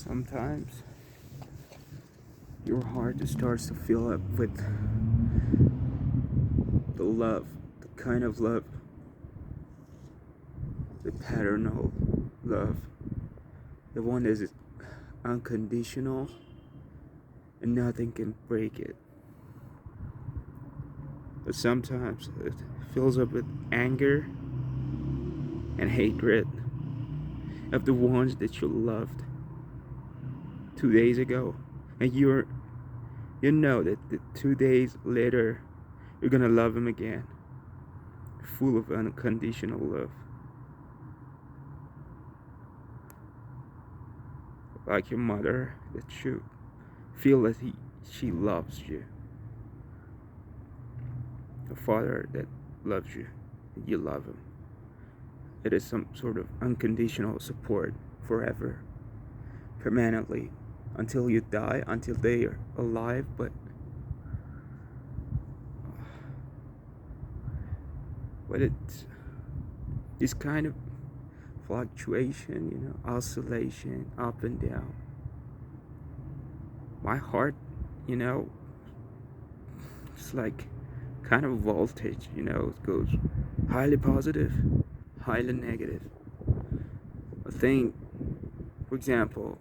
Sometimes your heart just starts to fill up with the love, the kind of love, the paternal love, the one that is unconditional and nothing can break it. But sometimes it fills up with anger and hatred of the ones that you loved 2 days ago, and you know that 2 days later you're gonna love them again, full of unconditional love, like your mother, that you feel that she loves you, a father that loves you, and you love him. It is some sort of unconditional support forever, permanently, until you die, until they are alive. But it's this kind of fluctuation, oscillation, up and down. My heart, it's like kind of voltage, it goes highly positive, highly negative. A thing, for example,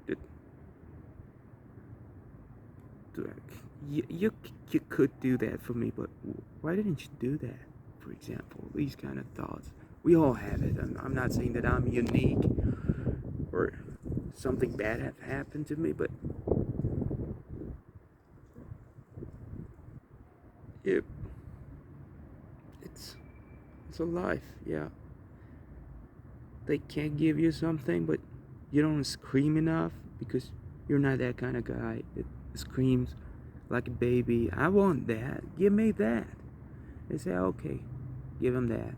that you could do that for me, but why didn't you do that? For example, these kind of thoughts. We all have it. I'm not saying that I'm unique or something bad have happened to me, but it, it's a life, yeah. They can't give you something, but you don't scream enough because you're not that kind of guy that screams like a baby. I want that. Give me that. They say, okay, give him that.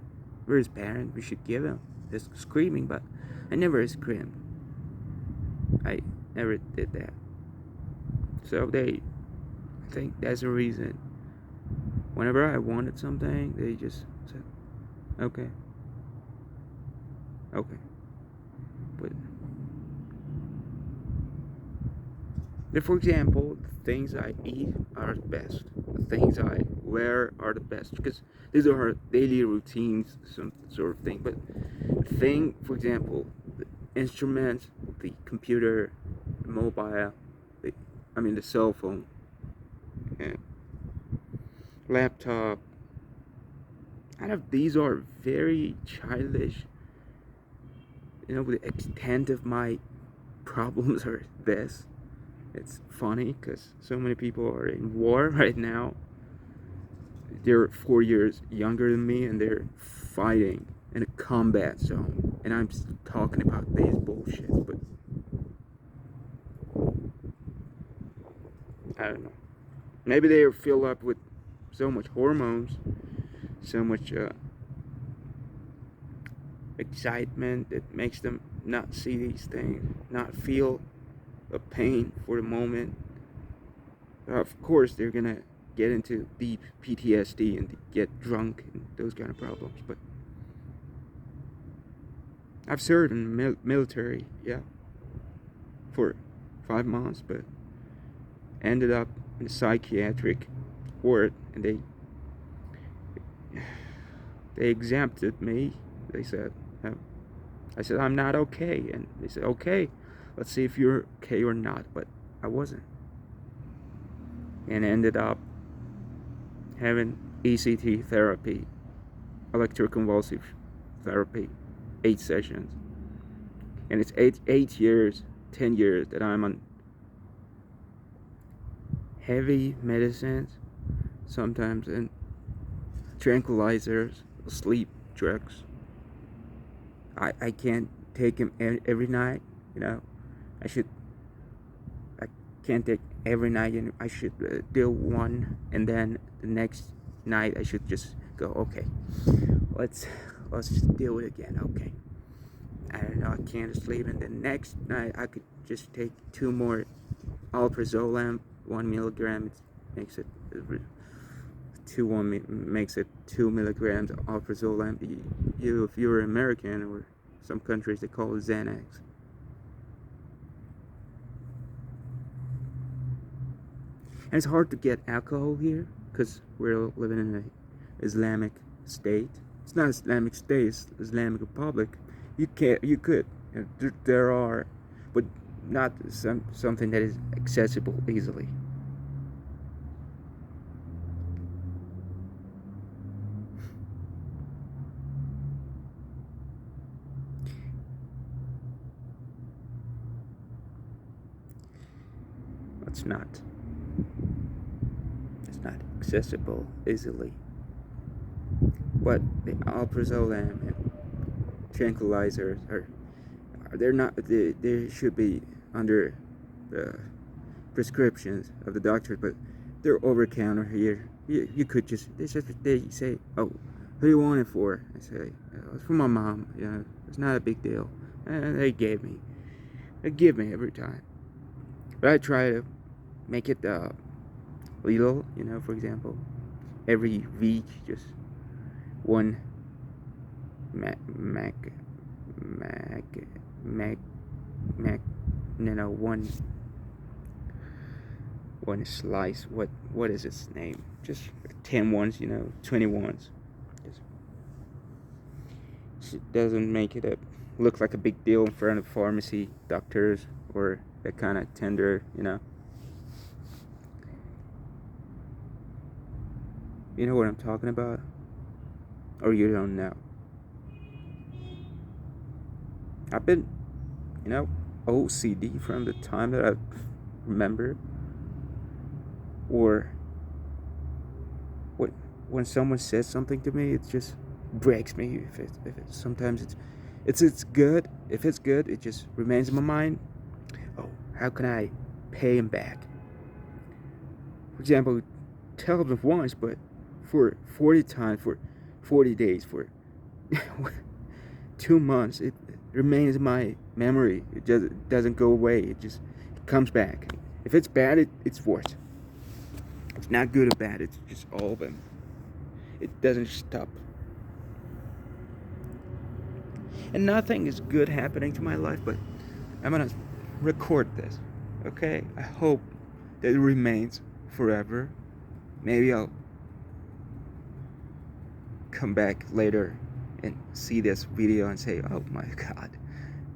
We're his parent. We should give him this screaming, but I never screamed. I never did that. So I think that's the reason. Whenever I wanted something, they just said, okay. But for example, the things I eat are the best. The things I wear are the best because these are our daily routines, some sort of thing. But the thing, for example, the instruments, the computer, the mobile, the cell phone, and laptop. These are very childish. The extent of my problems are this. It's funny because so many people are in war right now. They're 4 years younger than me and they're fighting in a combat zone. And I'm talking about these bullshits, but I don't know. Maybe they are filled up with so much hormones, so much excitement that makes them not see these things, not feel the pain for the moment. Of course, they're gonna get into deep PTSD and get drunk and those kind of problems. But I've served in the military, yeah, for 5 months, but ended up in a psychiatric ward, and they exempted me. They said, I said, I'm not okay, and they said, okay, let's see if you're okay or not. But I wasn't, and ended up having ECT therapy, electroconvulsive therapy, 8 sessions, and it's 8 years, 10 years that I'm on heavy medicines, sometimes in tranquilizers, sleep drugs. I can't take them every night, I can't take every night, and I should do one, and then the next night I should just go, okay, let's just do it again, okay. I don't know, I can't sleep, and the next night I could just take 2 more alprazolam, 1 milligram. It makes it 2 milligrams of alprazolam. If you're American or some countries, they call it Xanax. And it's hard to get alcohol here because we're living in an Islamic state. It's not Islamic state, it's Islamic Republic. You could. There are, but not something that is accessible easily. It's not. It's not accessible easily. But the alprazolam and tranquilizers they're not. They should be under the prescriptions of the doctor, but they're over counter here. You could just they say, oh, who do you want it for? I say, it's for my mom. It's not a big deal. And they give me every time. But I try to make it little. For example, every week, just one mac mac mac mac mac. One slice. What is its name? Just 10 ones, 20 ones. It doesn't make it look like a big deal in front of pharmacy doctors or that kind of tender. You know what I'm talking about? Or you don't know? I've been, OCD from the time that I remember. Or when someone says something to me, it just breaks me. Sometimes it's good. If it's good, it just remains in my mind. Oh, how can I pay him back? For example, tell him once, but for 40 times, for 40 days, for 2 months, it remains in my memory. It doesn't go away. It comes back. If it's bad, it's worse. It's not good or bad. It's just all of them. It doesn't stop. And nothing is good happening to my life, but I'm gonna record this. Okay? I hope that it remains forever. Maybe I'll come back later and see this video and say, oh my god,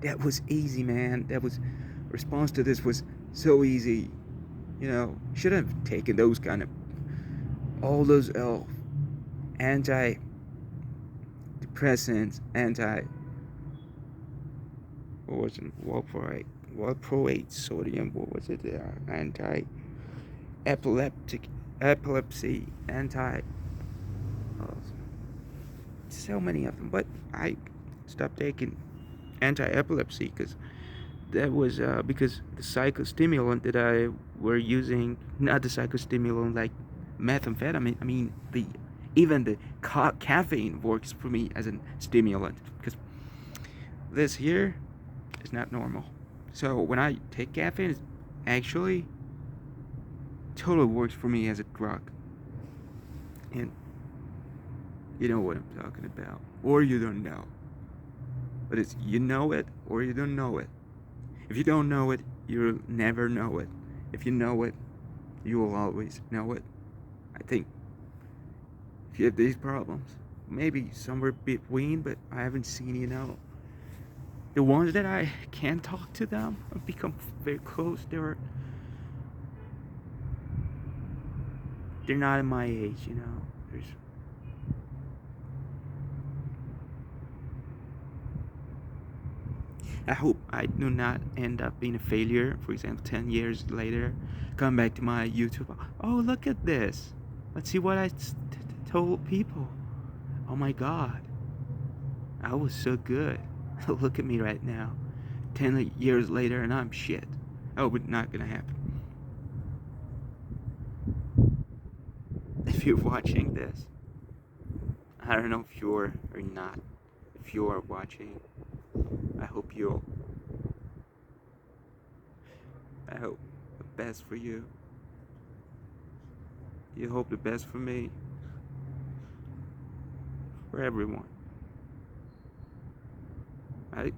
that was easy, man. Response to this was so easy. Should have taken those kind of all those antidepressants, what was it? Valproate sodium. What was it? Epilepsy, so many of them. But I stopped taking anti-epilepsy because that was because the psychostimulant that I were using, not the psychostimulant like methamphetamine. I mean, even the caffeine works for me as a stimulant because this here is not normal. So when I take caffeine, it actually totally works for me as a drug. And you know what I'm talking about, or you don't know. But it's you know it or you don't know it. If you don't know it, you'll never know it. If you know it, you will always know it. I think if you have these problems, maybe somewhere between, but I haven't seen, the ones that I can talk to them, I've become very close. They're not in my age, There's I hope I do not end up being a failure. For example, 10 years later, come back to my YouTube. Oh, look at this. Let's see what I told people. Oh my God. I was so good. Look at me right now. 10 years later and I'm shit. Oh, but not gonna happen. If you're watching this, I don't know if you're or not. If you are watching, I hope I hope the best for you. You hope the best for me. For everyone. Right?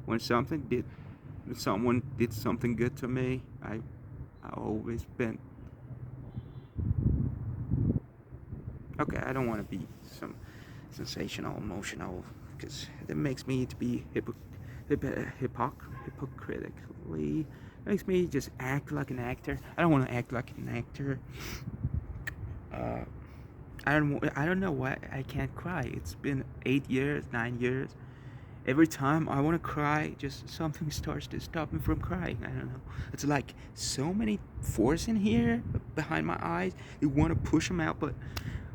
When someone did something good to me, I I always been okay. I don't want to be some sensational, emotional, because that makes me to be hypocritically. Makes me just act like an actor. I don't want to act like an actor. Uh, I don't know why I can't cry. It's been 8 years, 9 years. Every time I want to cry, just something starts to stop me from crying. I don't know. It's like so many force in here behind my eyes. You want to push them out, but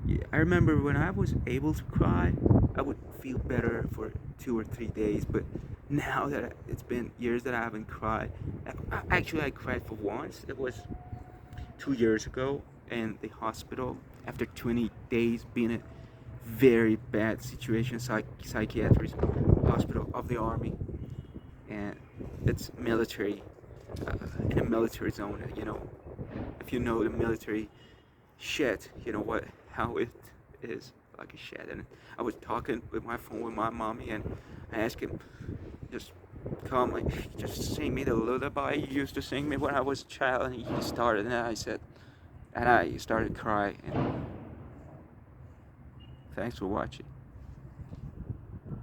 yeah, I remember when I was able to cry, I would feel better for 2 or 3 days. But now that it's been years that I haven't cried, actually I cried for once. It was 2 years ago in the hospital after 20 days being in a very bad situation, psychiatric hospital of the army, and it's military, in a military zone. If you know the military shit, you know what how it is like a shit. And I was talking with my phone with my mommy, and I asked him just calmly, just sing me the lullaby you used to sing me when I was a child. And he started, and I started crying. And thanks for watching.